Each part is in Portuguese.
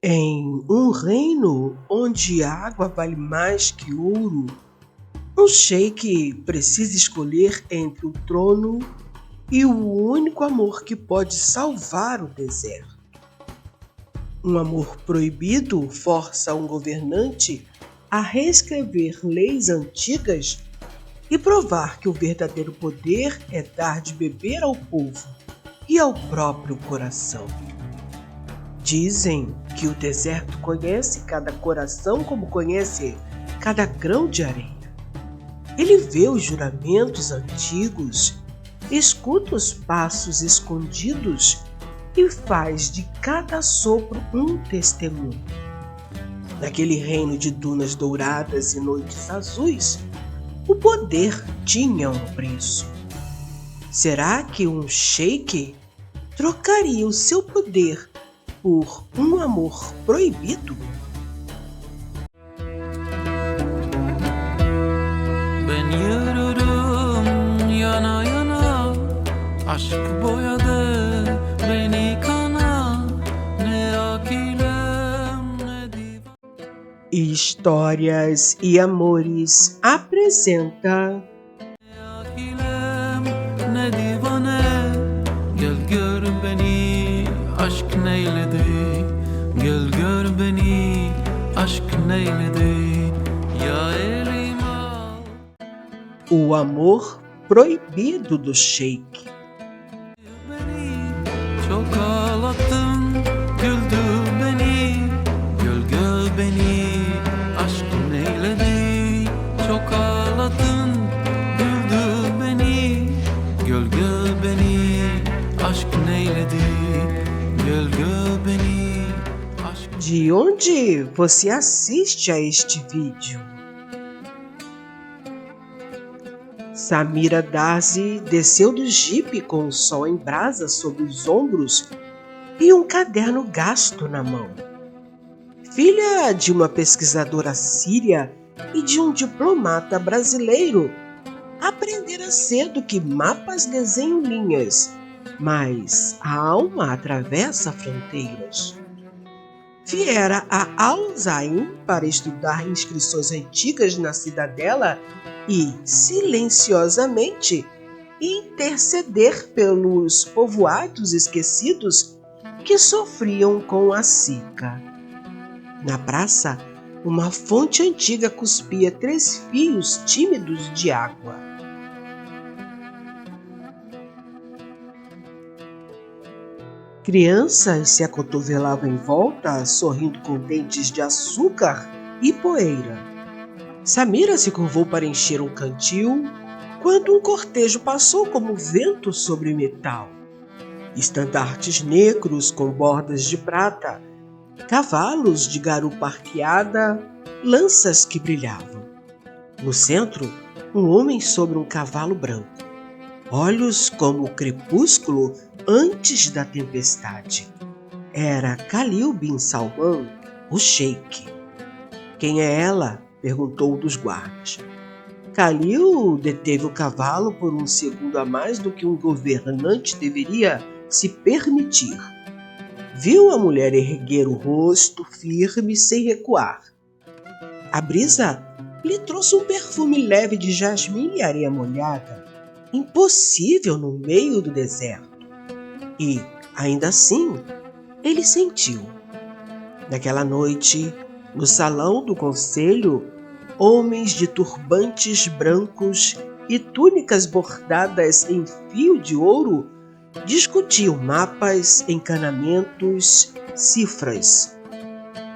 Em um reino onde a água vale mais que ouro, um sheik precisa escolher entre o trono e o único amor que pode salvar o deserto. Um amor proibido força um governante a reescrever leis antigas e provar que o verdadeiro poder é dar de beber ao povo e ao próprio coração. Dizem que o deserto conhece cada coração como conhece cada grão de areia. Ele vê os juramentos antigos, escuta os passos escondidos e faz de cada sopro um testemunho. Naquele reino de dunas douradas e noites azuis, o poder tinha um preço. Será que um sheik trocaria o seu poder por um amor proibido? Ben yürürüm yana yana, aşk boyadı beni kana, ne akilem ne divan. Histórias e Amores apresenta Ne akilem ne divane, gel gör beni aşk neyledi, gel gör beni aşk neyledi, ya elim al. O Amor Proibido do Sheik. Beni çok ağlattın, güldü beni, gül beni, aşk neyledi. Çok ağlattın, güldü beni, gül beni, aşk neyledi. Gül beni, aşk. De onde você assiste a este vídeo? Samira Darzi desceu do jipe com o sol em brasa sobre os ombros e um caderno gasto na mão. Filha de uma pesquisadora síria e de um diplomata brasileiro, aprendera cedo que mapas desenham linhas, mas a alma atravessa fronteiras. Viera a Al-Zain para estudar inscrições antigas na cidadela e, silenciosamente, interceder pelos povoados esquecidos que sofriam com a seca. Na praça, uma fonte antiga cuspia 3 fios tímidos de água. Crianças se acotovelavam em volta, sorrindo com dentes de açúcar e poeira. Samira se curvou para encher um cantil, quando um cortejo passou como vento sobre metal. Estandartes negros com bordas de prata, cavalos de garupa arqueada, lanças que brilhavam. No centro, um homem sobre um cavalo branco. Olhos como o crepúsculo antes da tempestade. Era Khalil bin Salman, o sheik. Quem é ela? Perguntou um dos guardas. Khalil deteve o cavalo por um segundo a mais do que um governante deveria se permitir. Viu a mulher erguer o rosto firme sem recuar. A brisa lhe trouxe um perfume leve de jasmim e areia molhada, impossível no meio do deserto. E, ainda assim, ele sentiu. Naquela noite, no salão do conselho, homens de turbantes brancos e túnicas bordadas em fio de ouro discutiam mapas, encanamentos, cifras.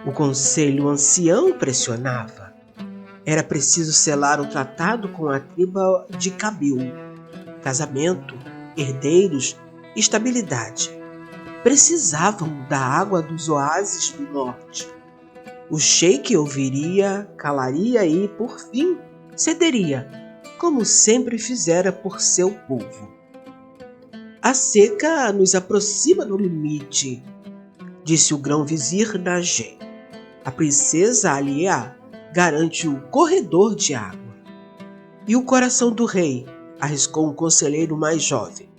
O conselho ancião pressionava. Era preciso selar o tratado com a tribo de Cabil. Casamento, herdeiros, estabilidade. Precisavam da água dos oásis do norte. O sheik ouviria, calaria e, por fim, cederia, como sempre fizera por seu povo. A seca nos aproxima do limite, disse o grão-vizir Najê. A princesa Aliá garante o corredor de água. E o coração do rei, arriscou um conselheiro mais jovem.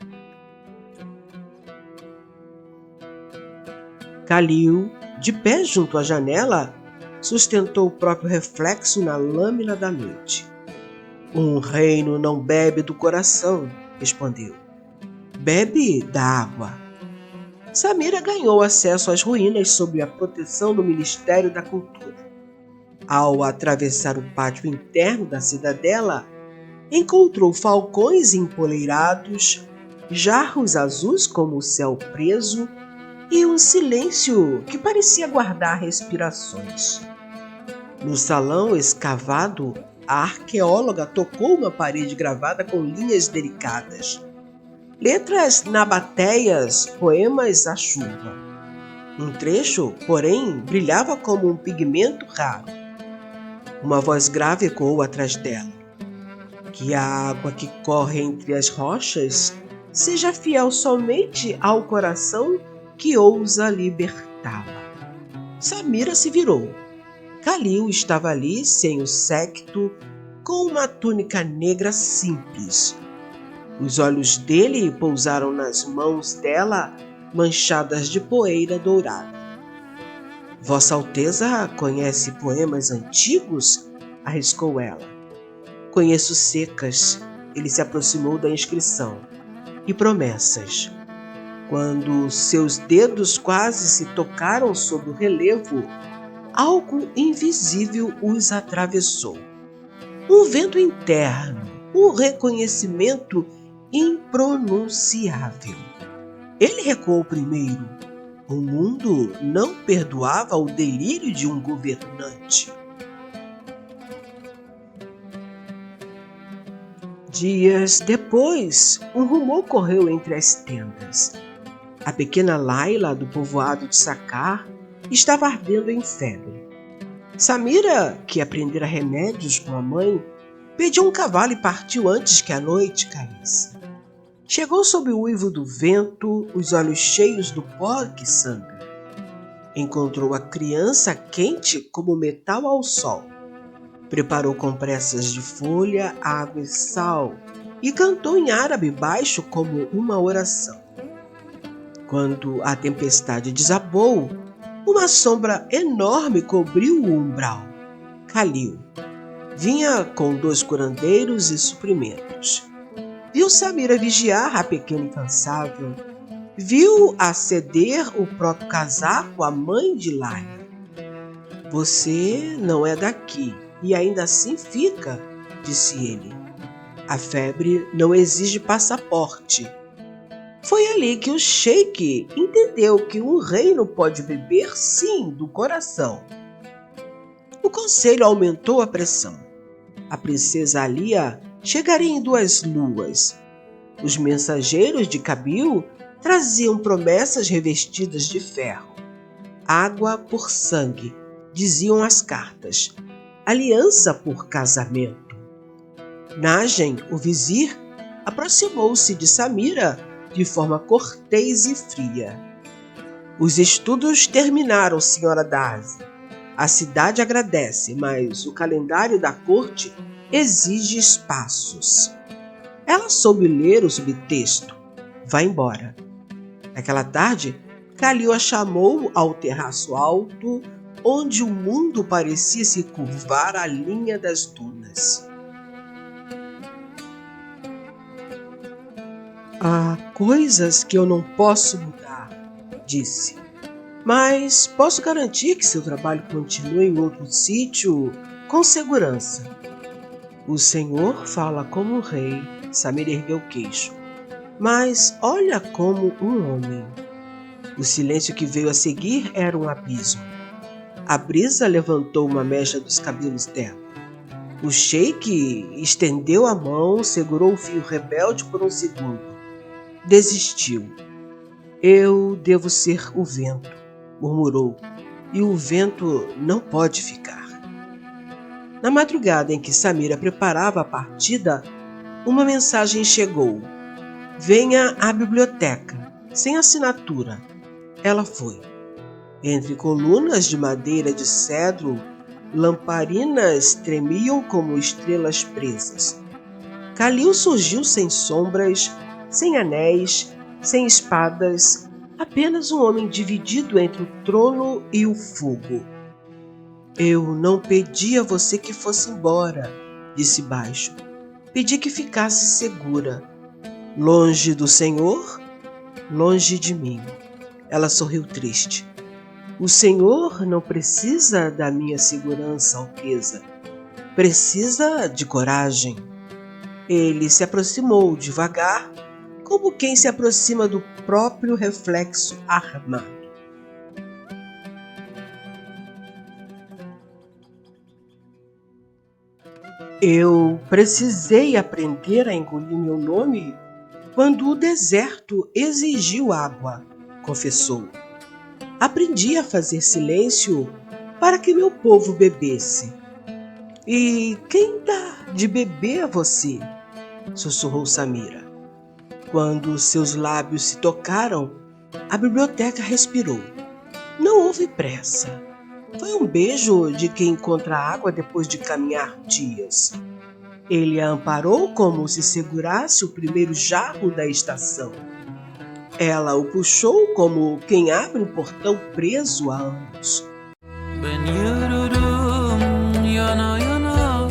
Khalil De pé junto à janela, sustentou o próprio reflexo na lâmina da noite. Um reino não bebe do coração, respondeu. Bebe da água. Samira ganhou acesso às ruínas sob a proteção do Ministério da Cultura. Ao atravessar o pátio interno da cidadela, encontrou falcões empoleirados, jarros azuis como o céu preso e um silêncio que parecia guardar respirações. No salão escavado, a arqueóloga tocou uma parede gravada com linhas delicadas. Letras nabatéias, poemas à chuva. Um trecho, porém, brilhava como um pigmento raro. Uma voz grave ecoou atrás dela. Que a água que corre entre as rochas seja fiel somente ao coração que ousa libertá-la. Samira se virou. Khalil estava ali, sem o séquito, com uma túnica negra simples. Os olhos dele pousaram nas mãos dela, manchadas de poeira dourada. Vossa Alteza conhece poemas antigos? Arriscou ela. Conheço secas, ele se aproximou da inscrição, e promessas. Quando seus dedos quase se tocaram sobre o relevo, algo invisível os atravessou. Um vento interno, um reconhecimento impronunciável. Ele recuou primeiro. O mundo não perdoava o delírio de um governante. Dias depois, um rumor correu entre as tendas. A pequena Laila, do povoado de Sacar, estava ardendo em febre. Samira, que aprendera remédios com a mãe, pediu um cavalo e partiu antes que a noite caísse. Chegou sob o uivo do vento, os olhos cheios do pó que sangra. Encontrou a criança quente como metal ao sol. Preparou compressas de folha, água e sal e cantou em árabe baixo como uma oração. Quando a tempestade desabou, uma sombra enorme cobriu o umbral. Khalil vinha com 2 curandeiros e suprimentos. Viu Samira vigiar a pequena incansável. Viu aceder o próprio casaco à mãe de Laila. Você não é daqui e ainda assim fica, disse ele. A febre não exige passaporte. Foi ali que o sheik entendeu que um reino pode beber sim do coração. O conselho aumentou a pressão. A princesa Alia chegaria em 2 luas. Os mensageiros de Kabil traziam promessas revestidas de ferro. Água por sangue, diziam as cartas. Aliança por casamento. Najem, o vizir, aproximou-se de Samira de forma cortês e fria. Os estudos terminaram, senhora Darcy. A cidade agradece, mas o calendário da corte exige espaços. Ela soube ler o subtexto. Vá embora. Naquela tarde, Khalil a chamou ao terraço alto, onde o mundo parecia se curvar à linha das dunas. Há coisas que eu não posso mudar, disse. Mas posso garantir que seu trabalho continue em outro sítio com segurança. O senhor fala como um rei, Samir ergueu o queixo. Mas olha como um homem. O silêncio que veio a seguir era um abismo. A brisa levantou uma mecha dos cabelos dela. O sheik estendeu a mão, segurou o fio rebelde por um segundo. Desistiu. Eu devo ser o vento, murmurou, e o vento não pode ficar. Na madrugada em que Samira preparava a partida, uma mensagem chegou. Venha à biblioteca, sem assinatura. Ela foi. Entre colunas de madeira de cedro, lamparinas tremiam como estrelas presas. Khalil surgiu sem sombras, sem anéis, sem espadas, Apenas um homem dividido entre o trono e o fogo. Eu não pedi a você que fosse embora, disse baixo. Pedi que ficasse segura. Longe do Senhor, longe de mim. Ela sorriu triste. O Senhor não precisa da minha segurança, Alteza. Precisa de coragem. Ele se aproximou devagar, como quem se aproxima do próprio reflexo armado. Eu precisei aprender a engolir meu nome quando o deserto exigiu água, confessou. Aprendi a fazer silêncio para que meu povo bebesse. E quem dá de beber a você? Sussurrou Samira. Quando seus lábios se tocaram, a biblioteca respirou. Não houve pressa. Foi um beijo de quem encontra água depois de caminhar dias. Ele a amparou como se segurasse o primeiro jarro da estação. Ela o puxou como quem abre um portão preso há anos. Ben yürürüm yana yana,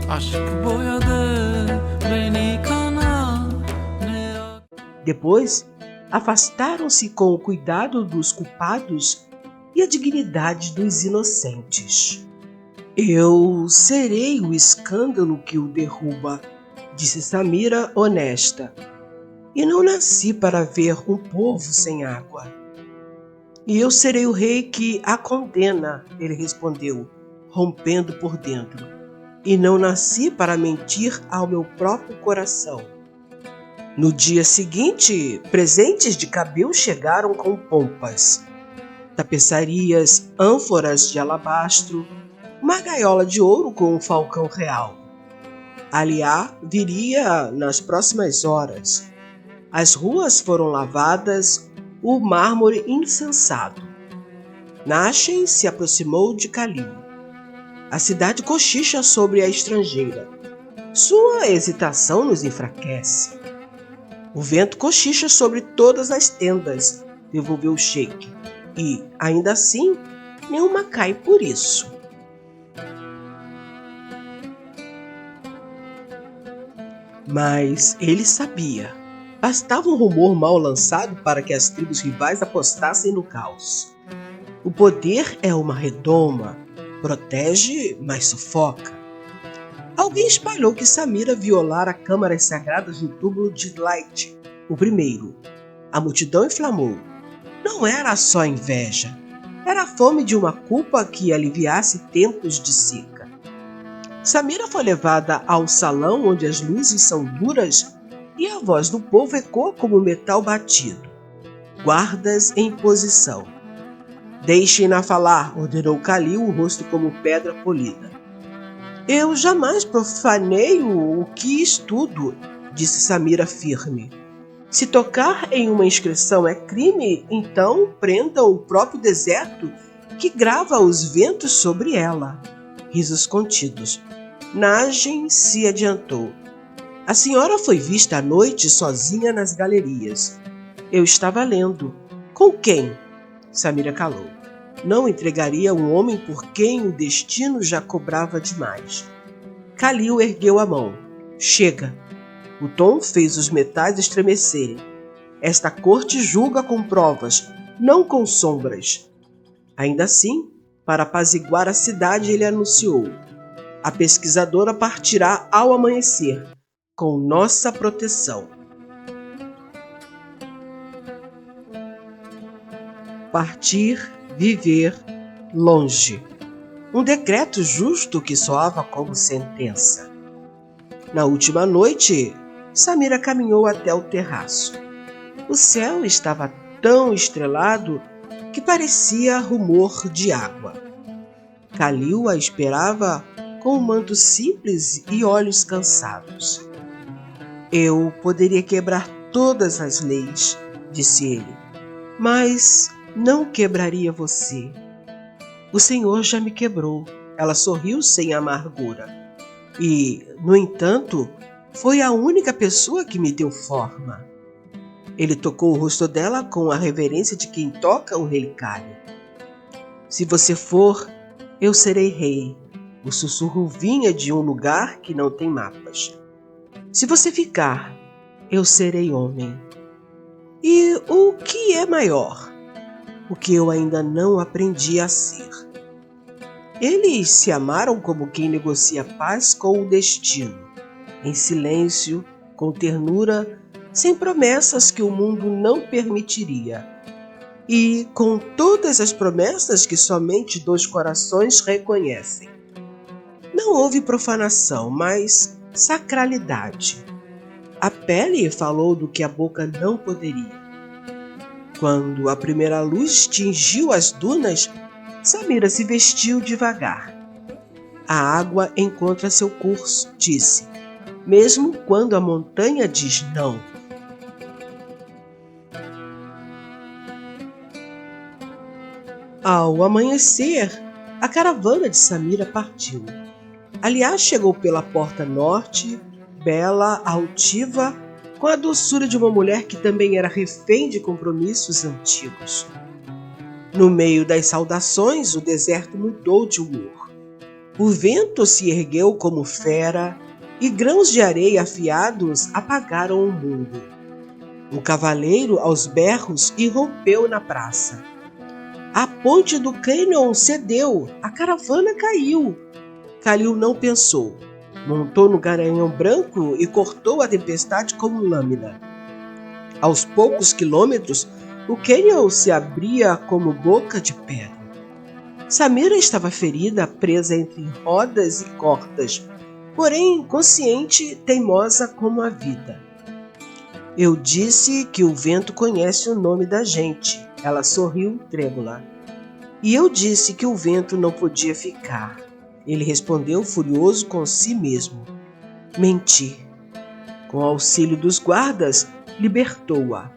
aşk boyadı beni kana. Depois, afastaram-se com o cuidado dos culpados e a dignidade dos inocentes. Eu serei o escândalo que o derruba, disse Samira honesta. E não nasci para ver um povo sem água. E eu serei o rei que a condena, ele respondeu, rompendo por dentro. E não nasci para mentir ao meu próprio coração. No dia seguinte, presentes de Cabel chegaram com pompas. Tapeçarias, ânforas de alabastro, uma gaiola de ouro com um falcão real. Aliá viria nas próximas horas. As ruas foram lavadas, o mármore incensado. Nashem se aproximou de Khalil. A cidade cochicha sobre a estrangeira. Sua hesitação nos enfraquece. O vento cochicha sobre todas as tendas, devolveu o sheik. E, ainda assim, nenhuma cai por isso. Mas ele sabia. Bastava um rumor mal lançado para que as tribos rivais apostassem no caos. O poder é uma redoma, protege, mas sufoca. Alguém espalhou que Samira violara câmaras sagradas no túmulo de Light, o primeiro. A multidão inflamou. Não era só inveja, era a fome de uma culpa que aliviasse tempos de seca. Samira foi levada ao salão onde as luzes são duras e a voz do povo ecoa como metal batido. Guardas em posição. Deixem-na falar, ordenou Khalil, o rosto como pedra polida. Eu jamais profanei o que estudo, disse Samira firme. Se tocar em uma inscrição é crime, então prendam o próprio deserto que grava os ventos sobre ela. Risos contidos. Nashem se adiantou. A senhora foi vista à noite sozinha nas galerias. Eu estava lendo. Com quem? Samira calou. Não entregaria um homem por quem o destino já cobrava demais. Khalil ergueu a mão. Chega. O tom fez os metais estremecerem. Esta corte julga com provas, não com sombras. Ainda assim, para apaziguar a cidade, ele anunciou: a pesquisadora partirá ao amanhecer, com nossa proteção. Partir, viver, longe. Um decreto justo que soava como sentença. Na última noite, Samira caminhou até o terraço. O céu estava tão estrelado que parecia rumor de água. Khalil a esperava com um manto simples e olhos cansados. Eu poderia quebrar todas as leis, disse ele, mas não quebraria você. O Senhor já me quebrou. Ela sorriu sem amargura. E, no entanto, foi a única pessoa que me deu forma. Ele tocou o rosto dela com a reverência de quem toca o relicário. Se você for, eu serei rei. O sussurro vinha de um lugar que não tem mapas. Se você ficar, eu serei homem. E o que é maior? O que eu ainda não aprendi a ser. Eles se amaram como quem negocia paz com o destino, em silêncio, com ternura, sem promessas que o mundo não permitiria, e com todas as promessas que somente dois corações reconhecem. Não houve profanação, mas sacralidade. A pele falou do que a boca não poderia. Quando a primeira luz tingiu as dunas, Samira se vestiu devagar. A água encontra seu curso, disse, mesmo quando a montanha diz não. Ao amanhecer, a caravana de Samira partiu. Aliás, chegou pela porta norte, bela, altiva, com a doçura de uma mulher que também era refém de compromissos antigos. No meio das saudações, o deserto mudou de humor. O vento se ergueu como fera e grãos de areia afiados apagaram o mundo. Um cavaleiro, aos berros, irrompeu na praça. A ponte do cânion cedeu, a caravana caiu. Calil não pensou. Montou no garanhão branco e cortou a tempestade como lâmina. Aos poucos quilômetros, o cânion se abria como boca de pedra. Samira estava ferida, presa entre rodas e cordas, porém consciente, teimosa como a vida. Eu disse que o vento conhece o nome da gente. Ela sorriu trêmula. E eu disse que o vento não podia ficar. Ele respondeu furioso com si mesmo. Menti. Com auxílio dos guardas, libertou-a.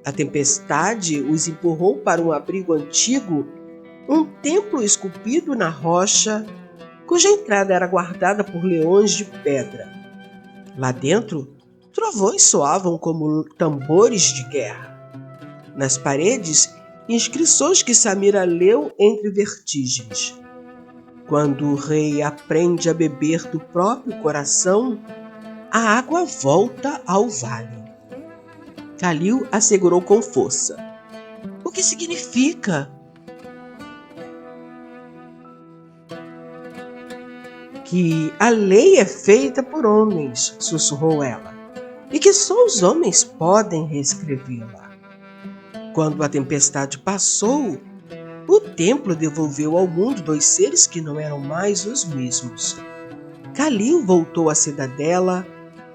A tempestade os empurrou para um abrigo antigo, um templo esculpido na rocha, cuja entrada era guardada por leões de pedra. Lá dentro, trovões soavam como tambores de guerra. Nas paredes, inscrições que Samira leu entre vertigens. Quando o rei aprende a beber do próprio coração, a água volta ao vale. Calil assegurou com força. O que significa? Que a lei é feita por homens, sussurrou ela, e que só os homens podem reescrevê-la. Quando a tempestade passou, o templo devolveu ao mundo dois seres que não eram mais os mesmos. Calil voltou à cidadela,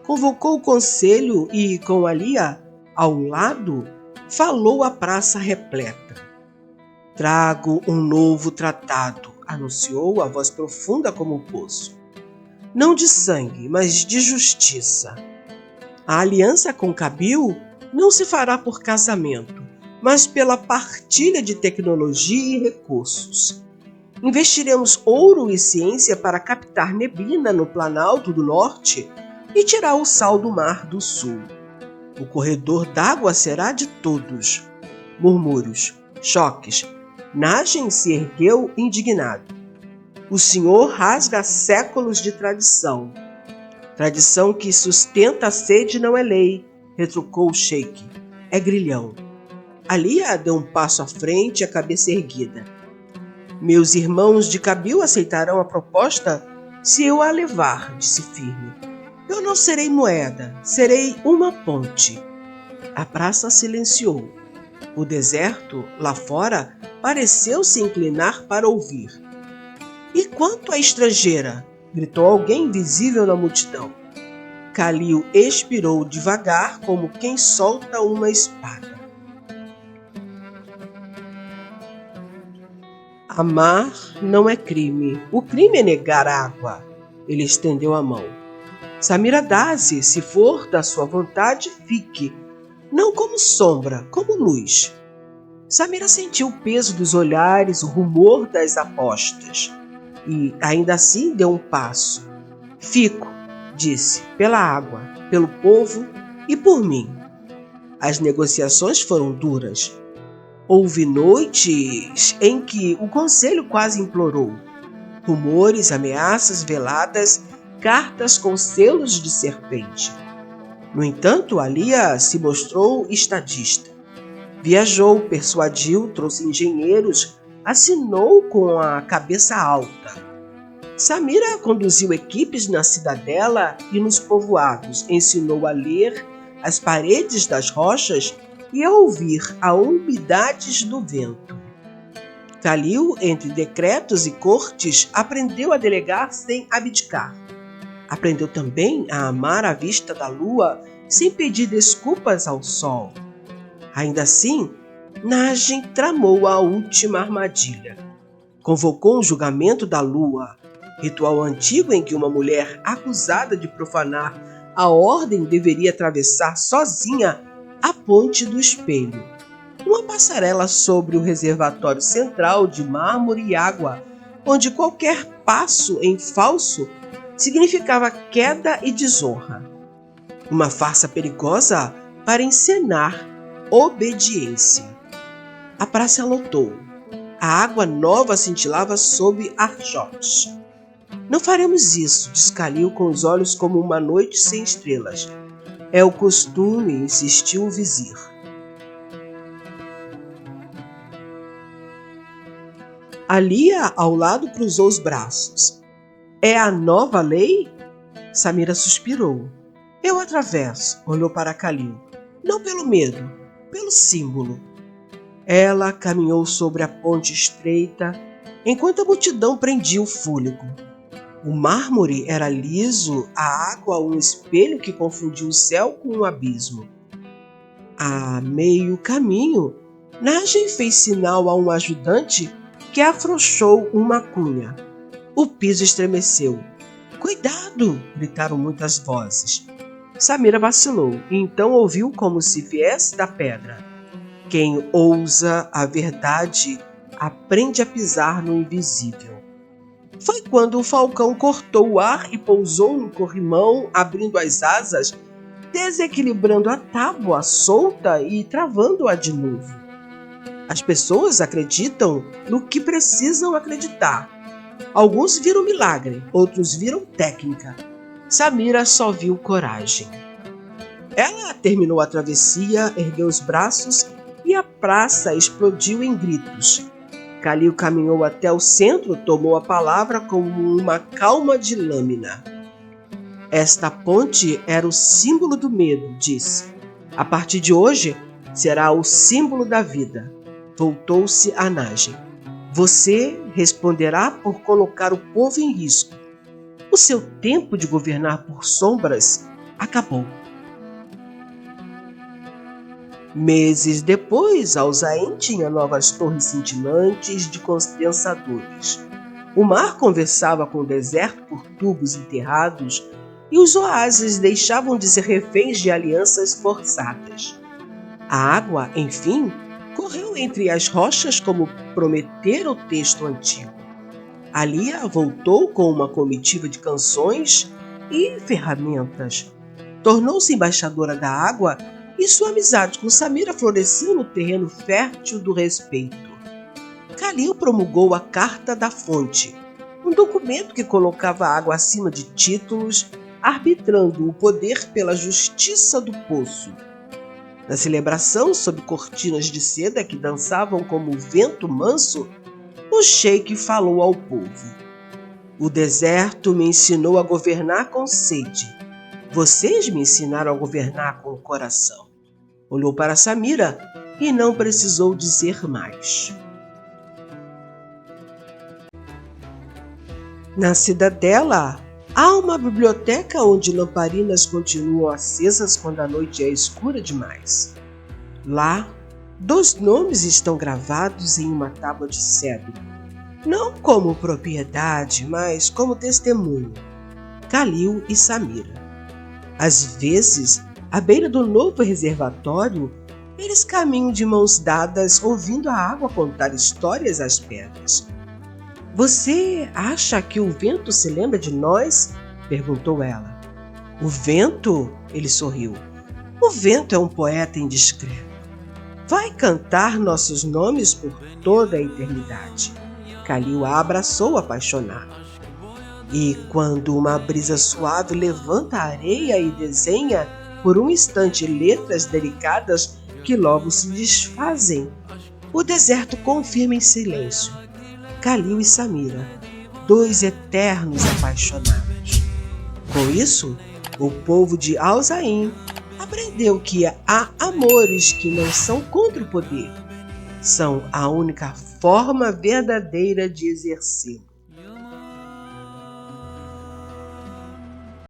convocou o conselho e, com Alia ao lado, falou à praça repleta. Trago um novo tratado, anunciou a voz profunda como o poço. Não de sangue, mas de justiça. A aliança com Kabil não se fará por casamento, mas pela partilha de tecnologia e recursos. Investiremos ouro e ciência para captar neblina no Planalto do Norte e tirar o sal do Mar do Sul. O corredor d'água será de todos. Murmúrios, choques. Najem se ergueu indignado. O senhor rasga séculos de tradição. Tradição que sustenta a sede não é lei, retrucou o sheik. É grilhão. Alia deu um passo à frente, a cabeça erguida. Meus irmãos de Kabil aceitarão a proposta se eu a levar, disse firme. Eu não serei moeda, serei uma ponte. A praça silenciou. O deserto, lá fora, pareceu se inclinar para ouvir. E quanto à estrangeira? Gritou alguém invisível na multidão. Calil expirou devagar, como quem solta uma espada. Amar não é crime. O crime é negar água. Ele estendeu a mão. Samira dá-se, se for da sua vontade, fique. Não como sombra, como luz. Samira sentiu o peso dos olhares, o rumor das apostas. E, ainda assim, deu um passo. Fico, disse, pela água, pelo povo e por mim. As negociações foram duras. Houve noites em que o conselho quase implorou. Rumores, ameaças veladas, cartas com selos de serpente. No entanto, Alia se mostrou estadista. Viajou, persuadiu, trouxe engenheiros, assinou com a cabeça alta. Samira conduziu equipes na cidadela e nos povoados, ensinou a ler as paredes das rochas e a ouvir a umidades do vento. Khalil, entre decretos e cortes, aprendeu a delegar sem abdicar. Aprendeu também a amar à vista da lua sem pedir desculpas ao sol. Ainda assim, Najem tramou a última armadilha. Convocou um julgamento da lua, ritual antigo em que uma mulher acusada de profanar a ordem deveria atravessar sozinha a ponte do espelho, uma passarela sobre o reservatório central de mármore e água, onde qualquer passo em falso significava queda e desonra. Uma farsa perigosa para encenar obediência. A praça lotou. A água nova cintilava sob archotes. Não faremos isso, disse Khalil com os olhos como uma noite sem estrelas. É o costume, insistiu o vizir. Alia, ao lado, cruzou os braços. É a nova lei? Samira suspirou. Eu atravesso, olhou para Khalil. Não pelo medo, pelo símbolo. Ela caminhou sobre a ponte estreita, enquanto a multidão prendia o fôlego. O mármore era liso, a água um espelho que confundia o céu com um abismo. A meio caminho, Najem fez sinal a um ajudante que afrouxou uma cunha. O piso estremeceu. Cuidado! Gritaram muitas vozes. Samira vacilou e então ouviu como se viesse da pedra. Quem ousa a verdade aprende a pisar no invisível. Foi quando o falcão cortou o ar e pousou no corrimão, abrindo as asas, desequilibrando a tábua solta e travando-a de novo. As pessoas acreditam no que precisam acreditar. Alguns viram milagre, outros viram técnica. Samira só viu coragem. Ela terminou a travessia, ergueu os braços e a praça explodiu em gritos. Khalil caminhou até o centro, tomou a palavra como uma calma de lâmina. Esta ponte era o símbolo do medo, disse. A partir de hoje, será o símbolo da vida. Voltou-se a Najem. Você responderá por colocar o povo em risco. O seu tempo de governar por sombras acabou. Meses depois, Alzain tinha novas torres cintilantes de condensadores. O mar conversava com o deserto por tubos enterrados e os oásis deixavam de ser reféns de alianças forçadas. A água, enfim, correu entre as rochas como prometera o texto antigo. Alia voltou com uma comitiva de canções e ferramentas. Tornou-se embaixadora da água e sua amizade com Samira floresceu no terreno fértil do respeito. Khalil promulgou a Carta da Fonte, um documento que colocava a água acima de títulos, arbitrando o poder pela justiça do poço. Na celebração, sob cortinas de seda que dançavam como vento manso, o sheik falou ao povo. O deserto me ensinou a governar com sede. Vocês me ensinaram a governar com o coração. Olhou para Samira e não precisou dizer mais. Na cidadela, há uma biblioteca onde lamparinas continuam acesas quando a noite é escura demais. Lá, 2 nomes estão gravados em uma tábua de cedro, não como propriedade, mas como testemunho: Khalil e Samira. Às vezes, à beira do novo reservatório, eles caminham de mãos dadas, ouvindo a água contar histórias às pedras. Você acha que o vento se lembra de nós? Perguntou ela. O vento? Ele sorriu. O vento é um poeta indiscreto. Vai cantar nossos nomes por toda a eternidade. Kalil a abraçou apaixonado. E quando uma brisa suave levanta a areia e desenha por um instante letras delicadas que logo se desfazem, o deserto confirma em silêncio. Kalil e Samira, dois eternos apaixonados. Com isso, o povo de Al-Zain aprendeu que há amores que não são contra o poder, são a única forma verdadeira de exercê-lo.